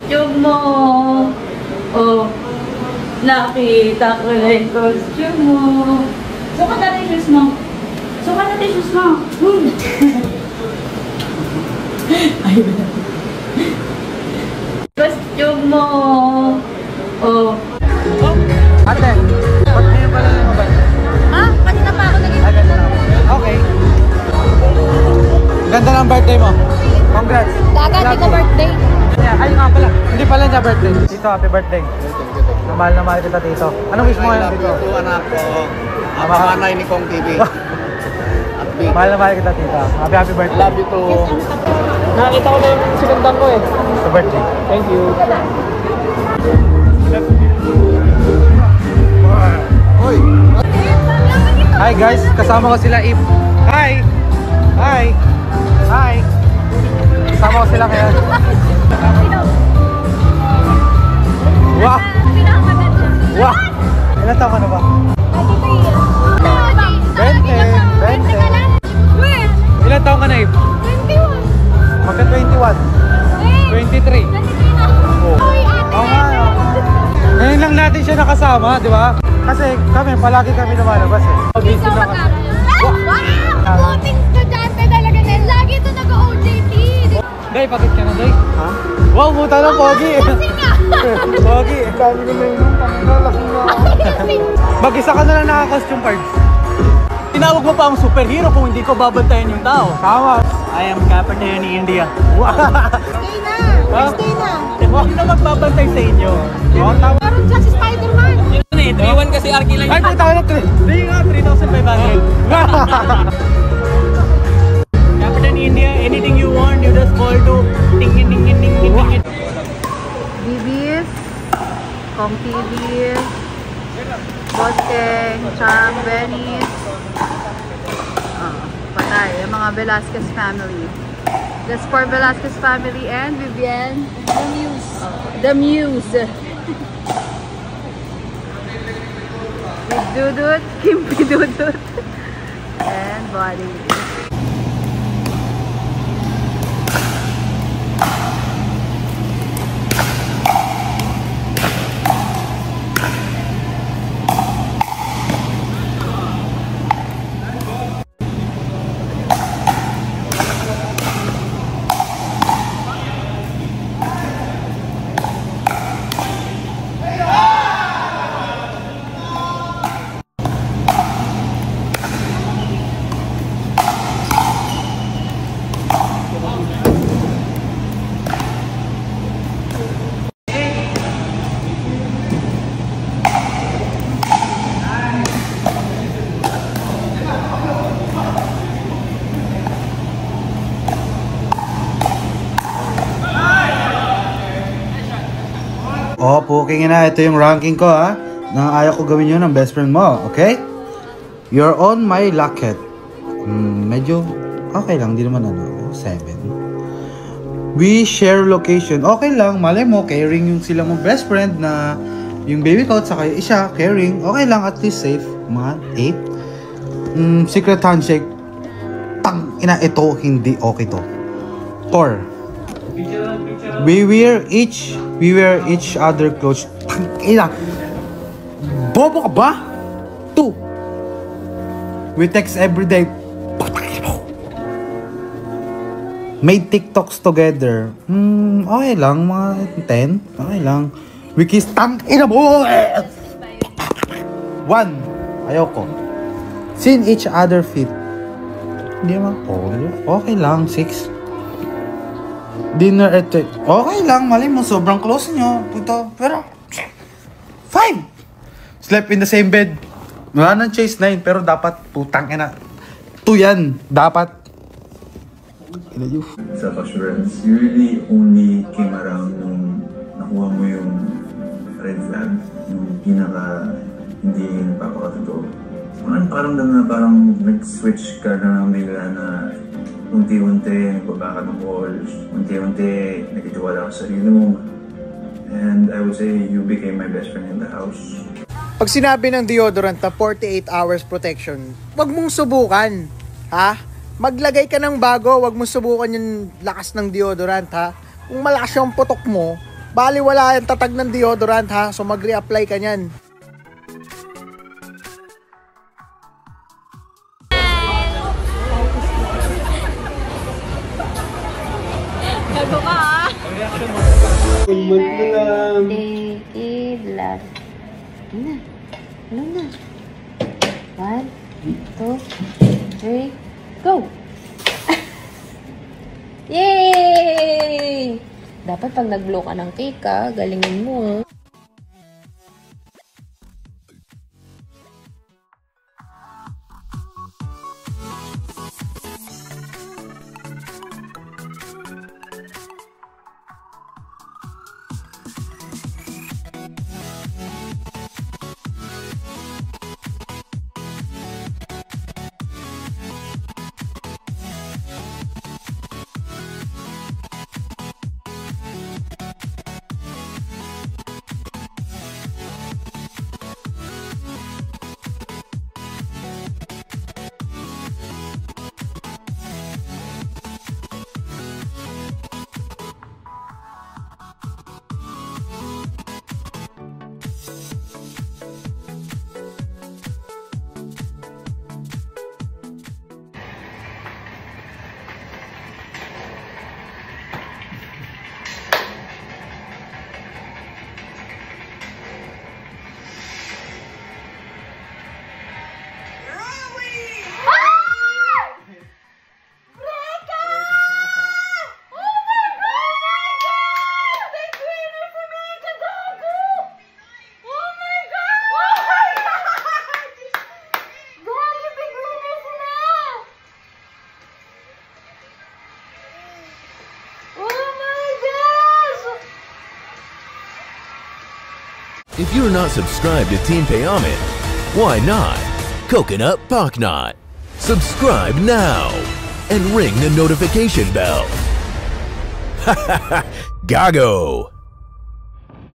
Yung mo. Oh. Nakita ko na yung costume mo. Sukat natin yung shoes mo. Sukat natin yung shoes mo. Ayun na. Costume mo. Oh. Ate, ba't ngayon pala lumabas? Ha? Kanina pa ako naging... Okay. Ganda ng birthday mo. Congrats. Dagati ka birthday. Ay nga pala. Hindi pala niya birthday. Tito, happy birthday. Mahal na mahal kita, Tito. Anong wish mo ngayon, Tito? Love you too, anak ko. Panganay ni Kong TV. Mahal na mahal kita, Tito. Happy birthday. Love you too. Nakakita ko na yung sinundan ko eh. Sa birthday. Thank you. Hoy! Hi guys, kasama ko sila Ip. Hi! Hi! Hi! Kasama ko sila ngayon. Wow! Wow! Ilan taon ka na ba? 20! Ilan taon ka na Ip? 21! Magka 21? 23? Oo nga. Ngayon lang natin siya nakasama, di ba? Kasi kami, palagi kami lumalabas eh. Isa mag-aaral. Wow! Buting estudyante talaga na. Lagi ito nag-OJT. Day, pakit ka na, Day. Ha? Wow, buta na, Pogi. Kasi nga. Pogi. Dami ko na yun. Lasing na ako. Mag-isa ka na lang naka-costume cards. Tinawag mo pa ang superhero kung hindi ko babantayan yung tao. Tama. I am Captain ni India. Stay na. Stay na. Hindi na magbabantay sa inyo. Tama. Meron siya si Spider-Man. Yun eh, 3-1 kasi Arky lang. Ay, puta ka na 3. Hindi nga, 3,500. Captain India, anything you want, you just call to ting ting ting ting ting ting. Bibis, Kong TV, Bosteng, Chang, Venice, patay, yung mga Velasquez family. That's for Velasquez family and Vivian, the Muse. The Muse. With Dudut, Kimpi Dudut, and Body. Oh, puking na. Ito yung ranking ko ha. Nang ayaw ko gawin yun ng best friend mo. Okay? You're on my locket. Medyo okay lang. Di naman ano. 7. We share location. Okay lang. Malay mo, caring yung sila mong best friend na yung baby coat saka yung isa, caring. Okay lang. At least safe. Mga 8. Secret handshake. Tang ina, ito hindi okay to. 4. We wear each other clothes. Ina. Bobo ka ba? 2. We text every day. Made TikToks together. Okay lang, mga 10. Okay lang. We kiss tang ina mo. 1. Ayoko. Seen each other feet. Hindi naman. Okay lang. 6. Dinner at 8. Okay lang, mali mo, sobrang close nyo. Puto, pero 5. Slept in the same bed. Wala nang chase 9, pero dapat putang ina. 2 yan, dapat. Self-assurance, you really only came around nung nakuha mo yung red flag, yung pinaka hindi napapakatotoo. Ano pakiramdam na parang nag-switch ka na bigla na unti-unti nagbaba ka ng walls, unti-unti nagtitiwala ka sa sarili mo. And I would say you became my best friend in the house. Pag sinabi ng deodorant na 48 hours protection, wag mong subukan. Ha? Maglagay ka ng bago, wag mong subukan yung lakas ng deodorant, ha? Kung malakas yung putok mo, Bali wala yung tatag ng deodorant ha, so mag-reapply ka nyan. Gago ka ha? Birthday kidlat. Ano na? Ano na? 1, 2, 3, go! Yay! Dapat pag nag-blow ka ng cake ka, galingin mo ah. If you're not subscribed to Team Payaman, why not? Coconut Pocknot. Subscribe now and ring the notification bell. Gago!